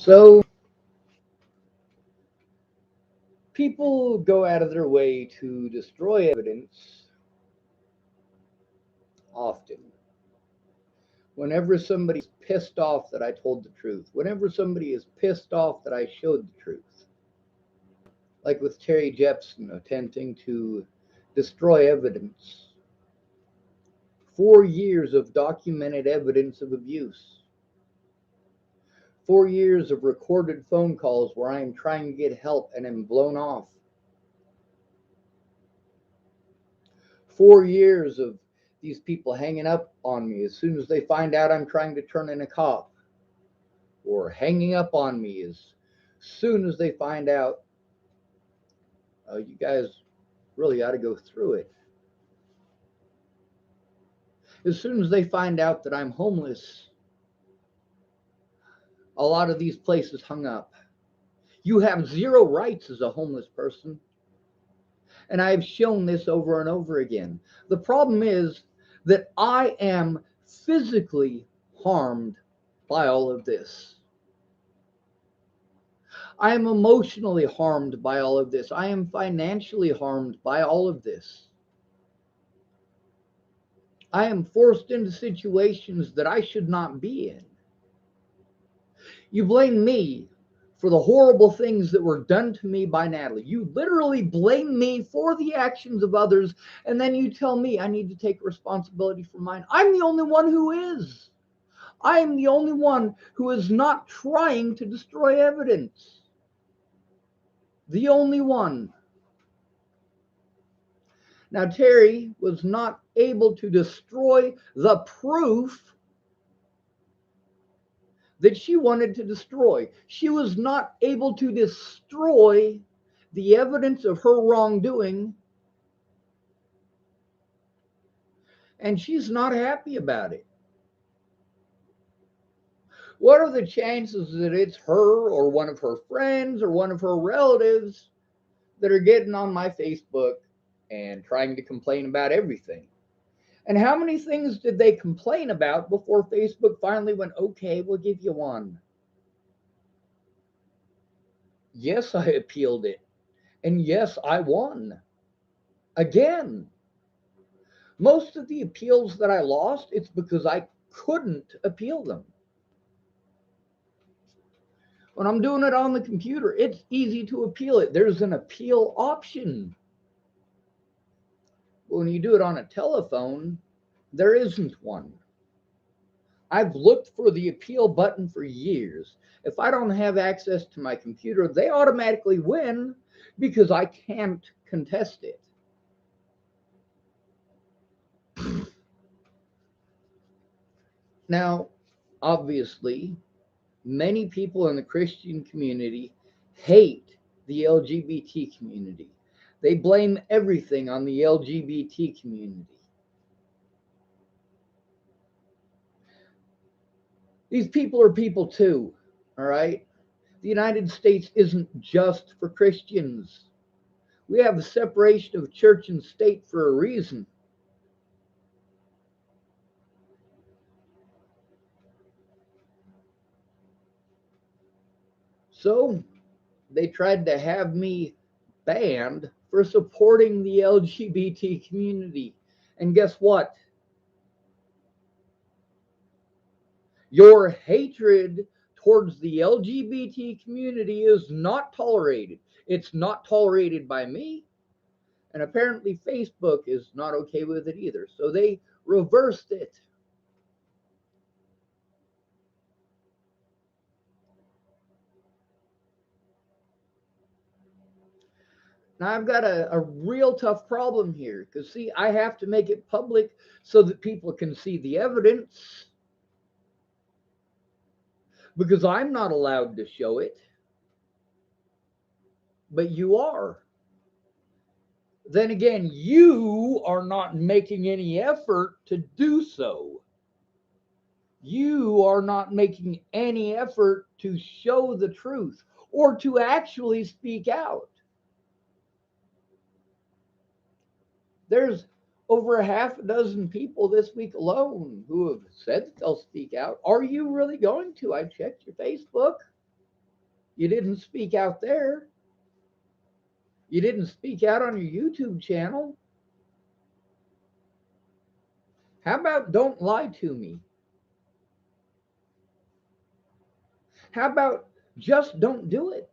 So people go out of their way to destroy evidence often. Whenever somebody's pissed off that I told the truth, whenever somebody is pissed off that I showed the truth, like with Terry Jepson attempting to destroy evidence, 4 years of documented evidence of abuse, 4 years of recorded phone calls where I am trying to get help and am blown off, 4 years of these people hanging up on me as soon as they find out I'm trying to turn in a cop, or hanging up on me as soon as they find out, oh, you guys really ought to go through it. As soon as they find out that I'm homeless, a lot of these places hung up. You have zero rights as a homeless person. And I've shown this over and over again. The problem is that I am physically harmed by all of this. I am emotionally harmed by all of this. I am financially harmed by all of this. I am forced into situations that I should not be in. You blame me for the horrible things that were done to me by Natalie. You literally blame me for the actions of others, and then you tell me I need to take responsibility for mine. I'm the only one who is. I am the only one who is not trying to destroy evidence. The only one. Now, Terry was not able to destroy the proof that she wanted to destroy. She was not able to destroy the evidence of her wrongdoing, and she's not happy about it. What are the chances that it's her or one of her friends or one of her relatives that are getting on my Facebook and trying to complain about everything? And how many things did they complain about before Facebook finally went, okay, we'll give you one? Yes, I appealed it. And yes, I won. Again, most of the appeals that I lost, it's because I couldn't appeal them. When I'm doing it on the computer, it's easy to appeal it. There's an appeal option. When you do it on a telephone, there isn't one. I've looked for the appeal button for years. If I don't have access to my computer, they automatically win because I can't contest it. Now, obviously, many people in the Christian community hate the LGBT community. They blame everything on the LGBT community. These people are people too, all right? The United States isn't just for Christians. We have a separation of church and state for a reason. So they tried to have me banned for supporting the LGBT community. And guess what? Your hatred towards the LGBT community is not tolerated. It's not tolerated by me. And apparently, Facebook is not okay with it either. So they reversed it. Now, I've got a real tough problem here because, see, I have to make it public so that people can see the evidence because I'm not allowed to show it, but you are. Then again, you are not making any effort to do so. You are not making any effort to show the truth or to actually speak out. There's over a half a dozen people this week alone who have said that they'll speak out. Are you really going to? I checked your Facebook. You didn't speak out there. You didn't speak out on your YouTube channel. How about don't lie to me? How about just don't do it?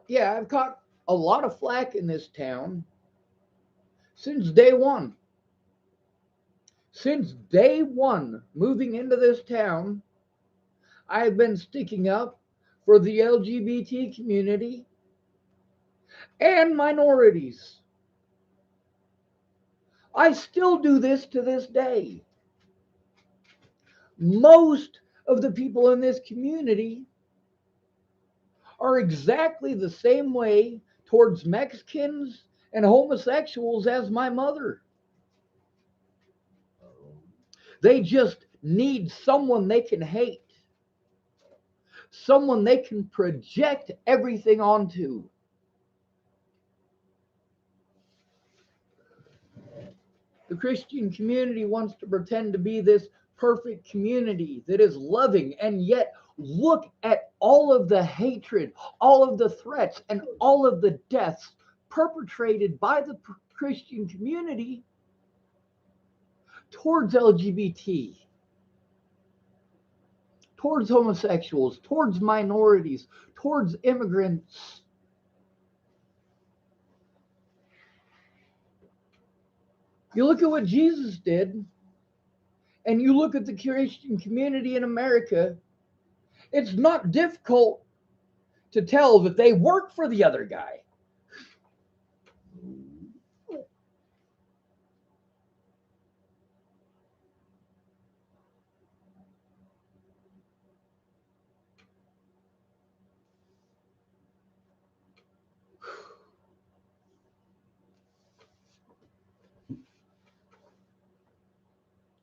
Yeah, I've caught a lot of flack in this town since day one. Since day one, moving into this town, I have been sticking up for the LGBT community and minorities. I still do this to this day. Most of the people in this community are exactly the same way towards Mexicans and homosexuals as my mother. They just need someone they can hate, someone they can project everything onto. The Christian community wants to pretend to be this perfect community that is loving, and yet look at all of the hatred, all of the threats, and all of the deaths perpetrated by the Christian community towards LGBT, towards homosexuals, towards minorities, towards immigrants. You look at what Jesus did, and you look at the Christian community in America, it's not difficult to tell that they work for the other guy.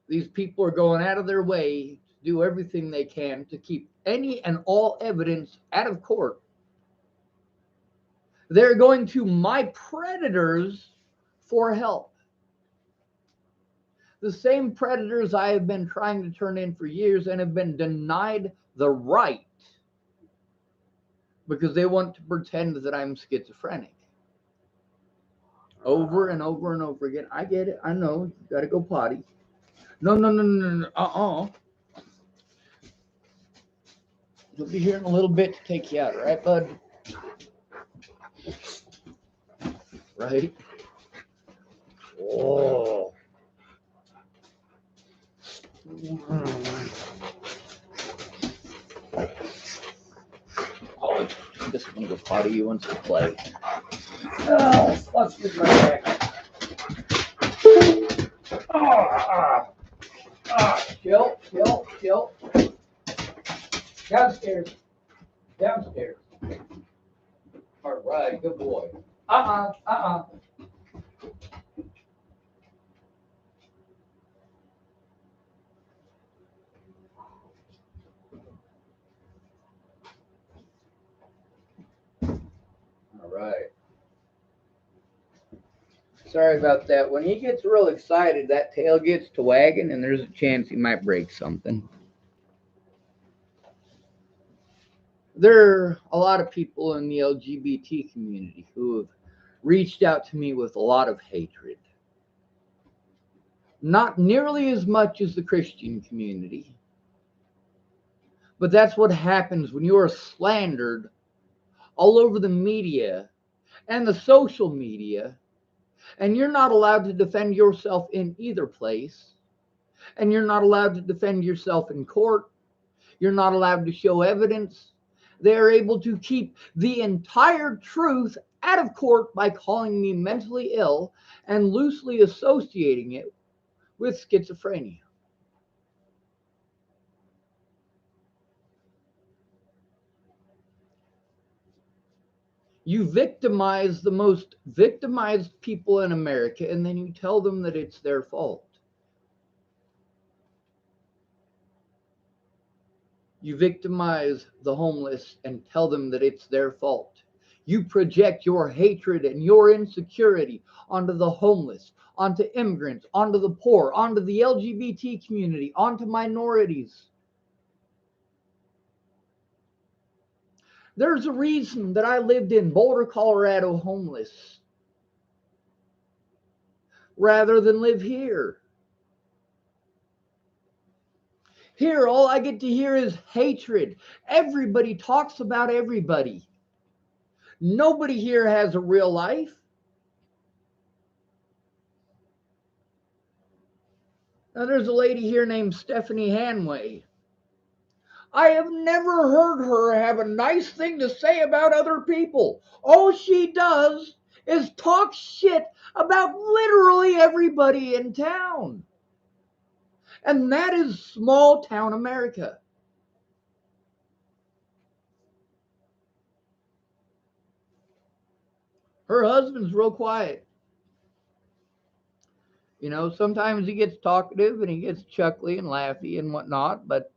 These people are going out of their way to do everything they can to keep any and all evidence out of court. They're going to my predators for help. The same predators I have been trying to turn in for years and have been denied the right because they want to pretend that I'm schizophrenic. Over and over and over again. I get it. I know. You got to go potty. No, no, no, no, no. You'll be here in a little bit to take you out, right, bud? Right? Oh. Oh, this one go potty. You want to play? Oh, fuck this my back. Chill, chill, chill. Downstairs. Downstairs. All right, good boy. Uh-uh. All right. Sorry about that. When he gets real excited, that tail gets to wagging, and there's a chance he might break something. There are a lot of people in the LGBT community who have reached out to me with a lot of hatred. Not nearly as much as the Christian community, but that's what happens when you are slandered all over the media and the social media, and you're not allowed to defend yourself in either place, and you're not allowed to defend yourself in court. You're not allowed to show evidence. They're able to keep the entire truth out of court by calling me mentally ill and loosely associating it with schizophrenia. You victimize the most victimized people in America, and then you tell them that it's their fault. You victimize the homeless and tell them that it's their fault. You project your hatred and your insecurity onto the homeless, onto immigrants, onto the poor, onto the LGBT community, onto minorities. There's a reason that I lived in Boulder, Colorado homeless rather than live here. Here, all I get to hear is hatred. Everybody talks about everybody. Nobody here has a real life. Now, there's a lady here named Stephanie Hanway. I have never heard her have a nice thing to say about other people. All she does is talk shit about literally everybody in town. And that is small town America. Her husband's real quiet. You know, sometimes he gets talkative and he gets chuckly and laughy and whatnot, but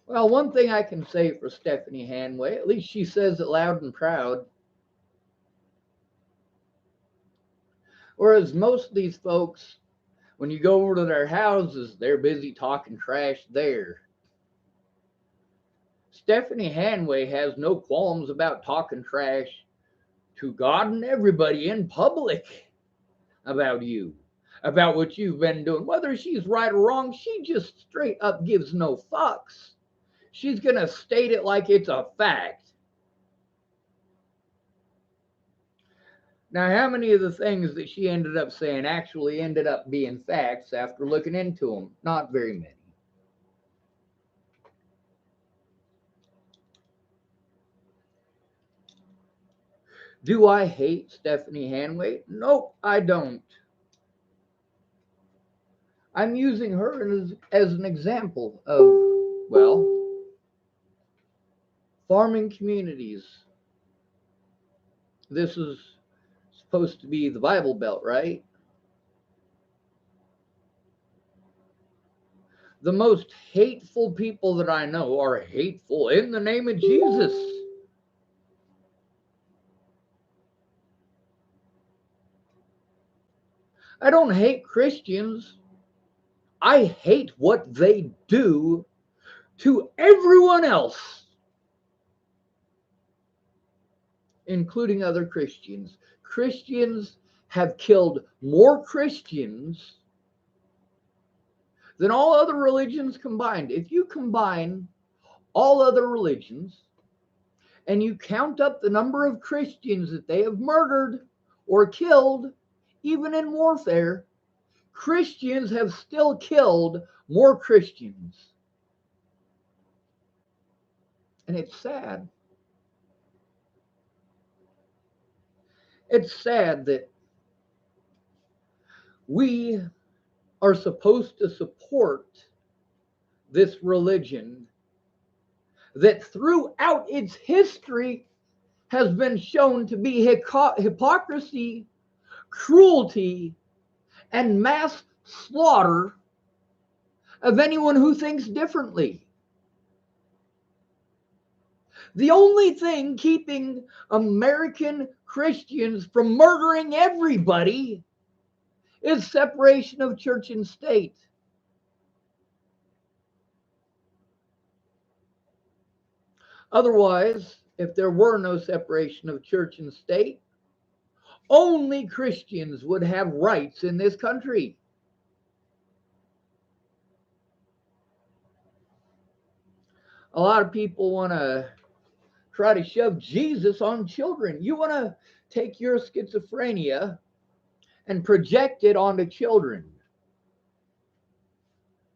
well, one thing I can say for Stephanie Hanway, at least she says it loud and proud. Whereas most of these folks, when you go over to their houses, they're busy talking trash there. Stephanie Hanway has no qualms about talking trash to God and everybody in public about you, about what you've been doing. Whether she's right or wrong, she just straight up gives no fucks. She's going to state it like it's a fact. Now, how many of the things that she ended up saying actually ended up being facts after looking into them? Not very many. Do I hate Stephanie Hanway? Nope, I don't. I'm using her as an example of, well, farming communities. This is supposed to be the Bible Belt, right? The most hateful people that I know are hateful in the name of Jesus. I don't hate Christians. I hate what they do to everyone else, including other Christians. Christians have killed more Christians than all other religions combined. If you combine all other religions and you count up the number of Christians that they have murdered or killed, even in warfare, Christians have still killed more Christians. And it's sad. It's sad that we are supposed to support this religion that throughout its history has been shown to be hypocrisy, cruelty, and mass slaughter of anyone who thinks differently. The only thing keeping American Christians from murdering everybody is separation of church and state. Otherwise, if there were no separation of church and state, only Christians would have rights in this country. A lot of people want to try to shove Jesus on children. You want to take your schizophrenia and project it onto children.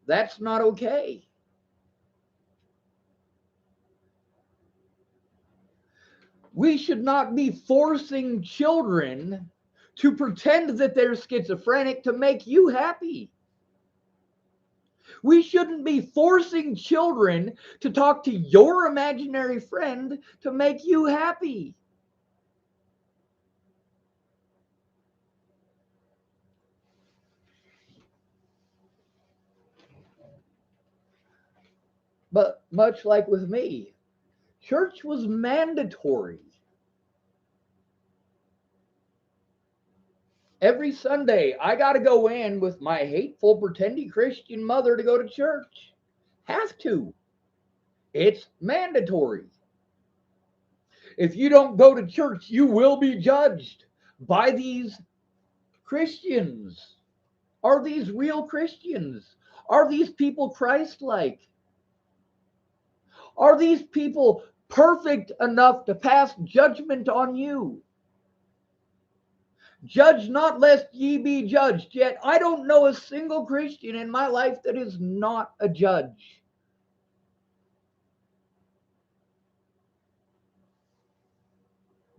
That's not okay. We should not be forcing children to pretend that they're schizophrenic to make you happy. We shouldn't be forcing children to talk to your imaginary friend to make you happy. But much like with me, Church was mandatory. Every Sunday, I got to go in with my hateful, pretending Christian mother to go to church. Have to. It's mandatory. If you don't go to church, you will be judged by these Christians. Are these real Christians? Are these people Christ-like? Are these people perfect enough to pass judgment on you? Judge not lest ye be judged. Yet I don't know a single Christian in my life that is not a judge.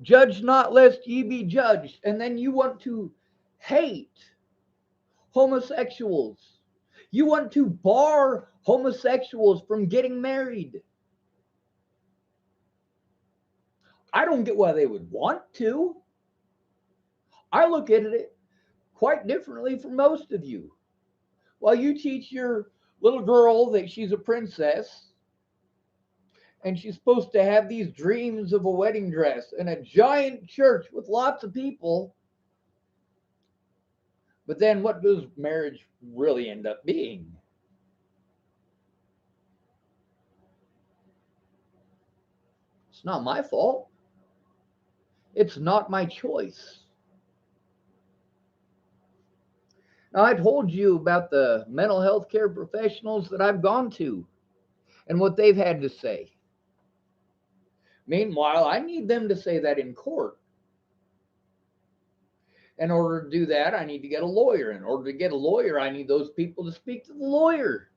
Judge not lest ye be judged. And then you want to hate homosexuals. You want to bar homosexuals from getting married. I don't get why they would want to. I look at it quite differently from most of you. While you teach your little girl that she's a princess and she's supposed to have these dreams of a wedding dress and a giant church with lots of people, but then what does marriage really end up being? It's not my fault. It's not my choice. Now, I told you about the mental health care professionals that I've gone to and what they've had to say. Meanwhile, I need them to say that in court. In order to do that, I need to get a lawyer. In order to get a lawyer, I need those people to speak to the lawyer.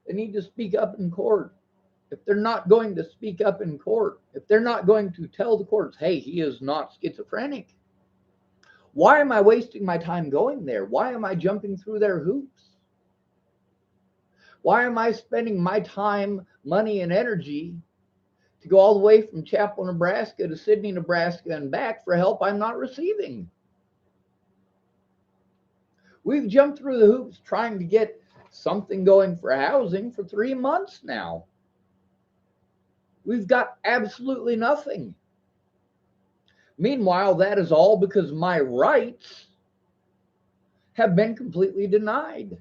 They need to speak up in court. If they're not going to speak up in court, if they're not going to tell the courts, hey, he is not schizophrenic, why am I wasting my time going there? Why am I jumping through their hoops? Why am I spending my time, money, and energy to go all the way from Chapel, Nebraska to Sidney, Nebraska and back for help I'm not receiving? We've jumped through the hoops trying to get something going for housing for 3 months now. We've got absolutely nothing. Meanwhile, that is all because my rights have been completely denied.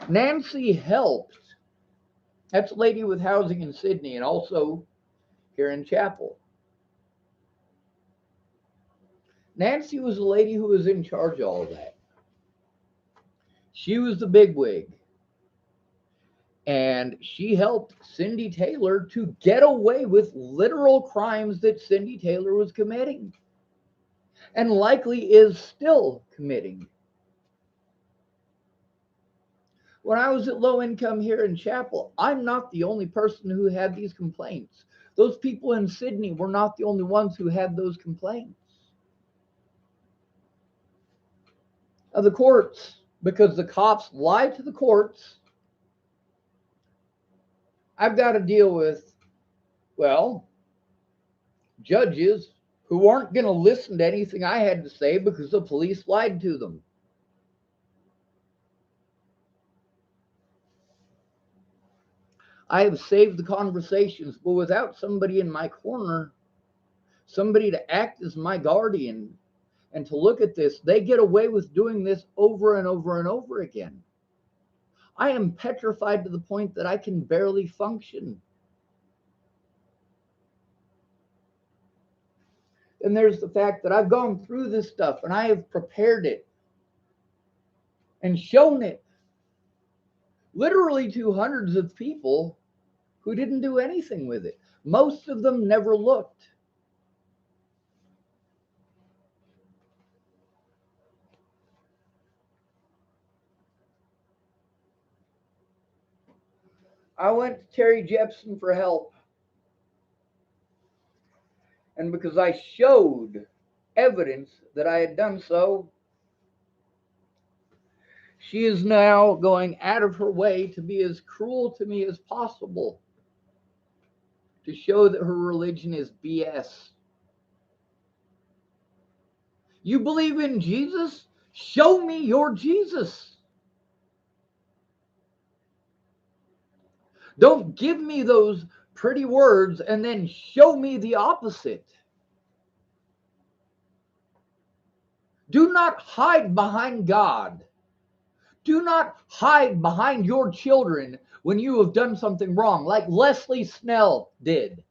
Nancy helped. That's a lady with housing in Sidney and also here in Chapel. Nancy was the lady who was in charge of all of that. She was the bigwig. And she helped Cindy Taylor to get away with literal crimes that Cindy Taylor was committing and likely is still committing. When I was at low income here in Chapel, I'm not the only person who had these complaints. Those people in Sidney were not the only ones who had those complaints. Of the courts, because the cops lie to the courts, I've got to deal with, well, judges who aren't going to listen to anything I had to say because the police lied to them. I have saved the conversations, but without somebody in my corner, somebody to act as my guardian and to look at this, they get away with doing this over and over and over again. I am petrified to the point that I can barely function. And there's the fact that I've gone through this stuff and I have prepared it and shown it literally to hundreds of people who didn't do anything with it. Most of them never looked. I went to Terry Jepson for help. And because I showed evidence that I had done so, she is now going out of her way to be as cruel to me as possible to show that her religion is BS. You believe in Jesus? Show me your Jesus. Don't give me those pretty words and then show me the opposite. Do not hide behind God. Do not hide behind your children when you have done something wrong, like Leslie Snell did.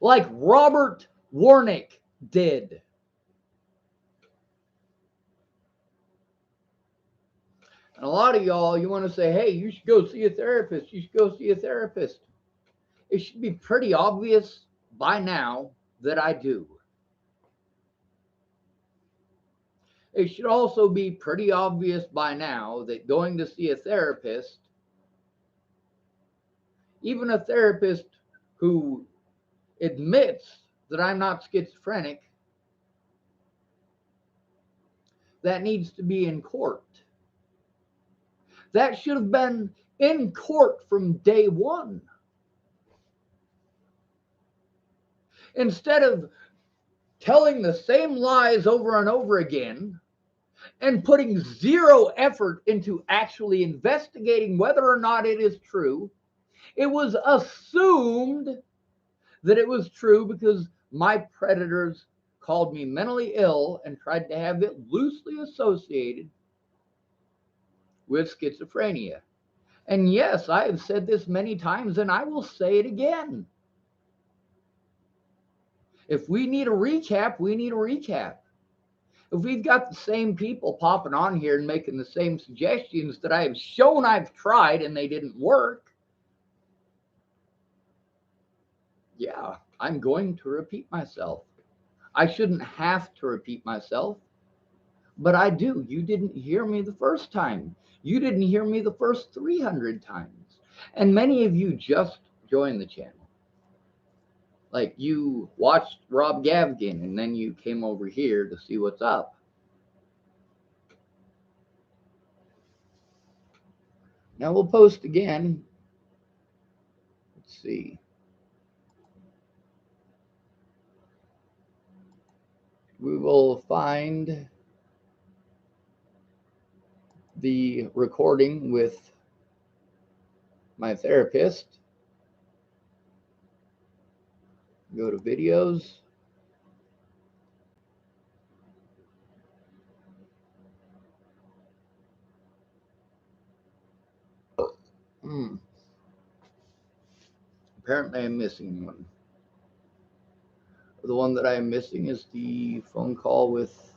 Like Robert Warnick did. And a lot of y'all, you want to say, hey, you should go see a therapist. You should go see a therapist. It should be pretty obvious by now that I do. It should also be pretty obvious by now that going to see a therapist, even a therapist who admits that I'm not schizophrenic, that needs to be in court. That should have been in court from day one. Instead of telling the same lies over and over again and putting zero effort into actually investigating whether or not it is true, it was assumed that it was true because my predators called me mentally ill and tried to have it loosely associated with schizophrenia. And yes, I have said this many times and I will say it again. If we need a recap, we need a recap. If we've got the same people popping on here and making the same suggestions that I have shown I've tried and they didn't work, yeah, I'm going to repeat myself. I shouldn't have to repeat myself, but I do. You didn't hear me the first time. You didn't hear me the first 300 times. And many of you just joined the channel. Like you watched Rob Gavgan and then you came over here to see what's up. Now we'll post again. Let's see. We will find the recording with my therapist. Go to videos. Apparently I'm missing one. The one that I am missing is the phone call with,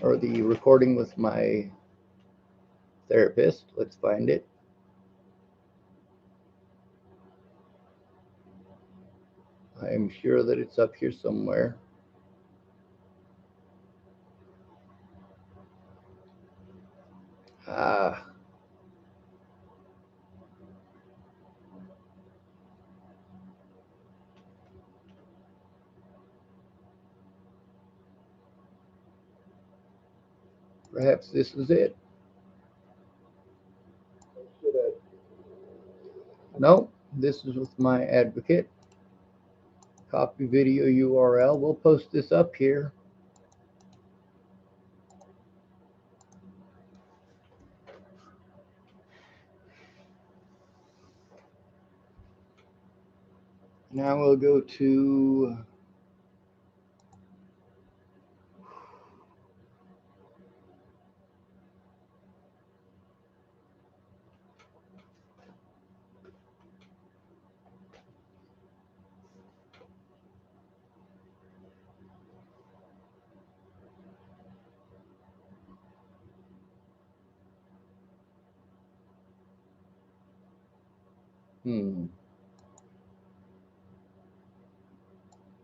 or the recording with my therapist. Let's find it. I am sure that it's up here somewhere. Ah. Perhaps this is it. No, this is with my advocate. Copy video URL. We'll post this up here. Now we'll go to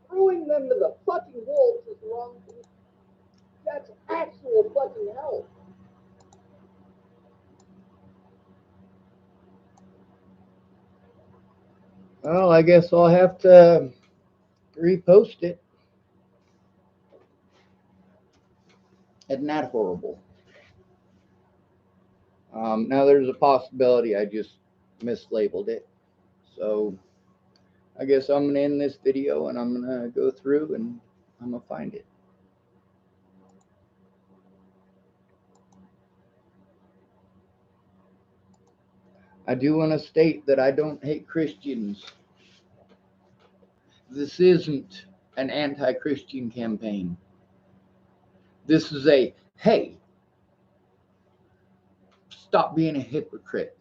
throwing them to the fucking wolves is the wrong thing. That's actual fucking hell. Well, I guess I'll have to repost it. Isn't that horrible? Now there's a possibility I just mislabeled it. So I guess I'm going to end this video and I'm going to go through and I'm going to find it. I do want to state that I don't hate Christians. This isn't an anti-Christian campaign. This is a, hey, stop being a hypocrite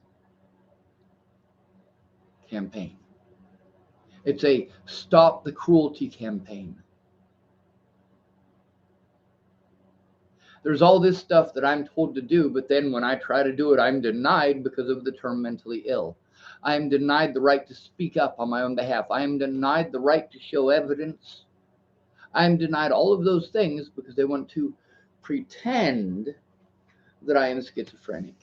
campaign. It's a stop the cruelty campaign. There's all this stuff that I'm told to do, but then when I try to do it, I'm denied because of the term mentally ill. I am denied the right to speak up on my own behalf. I am denied the right to show evidence. I am denied all of those things because they want to pretend that I am schizophrenic.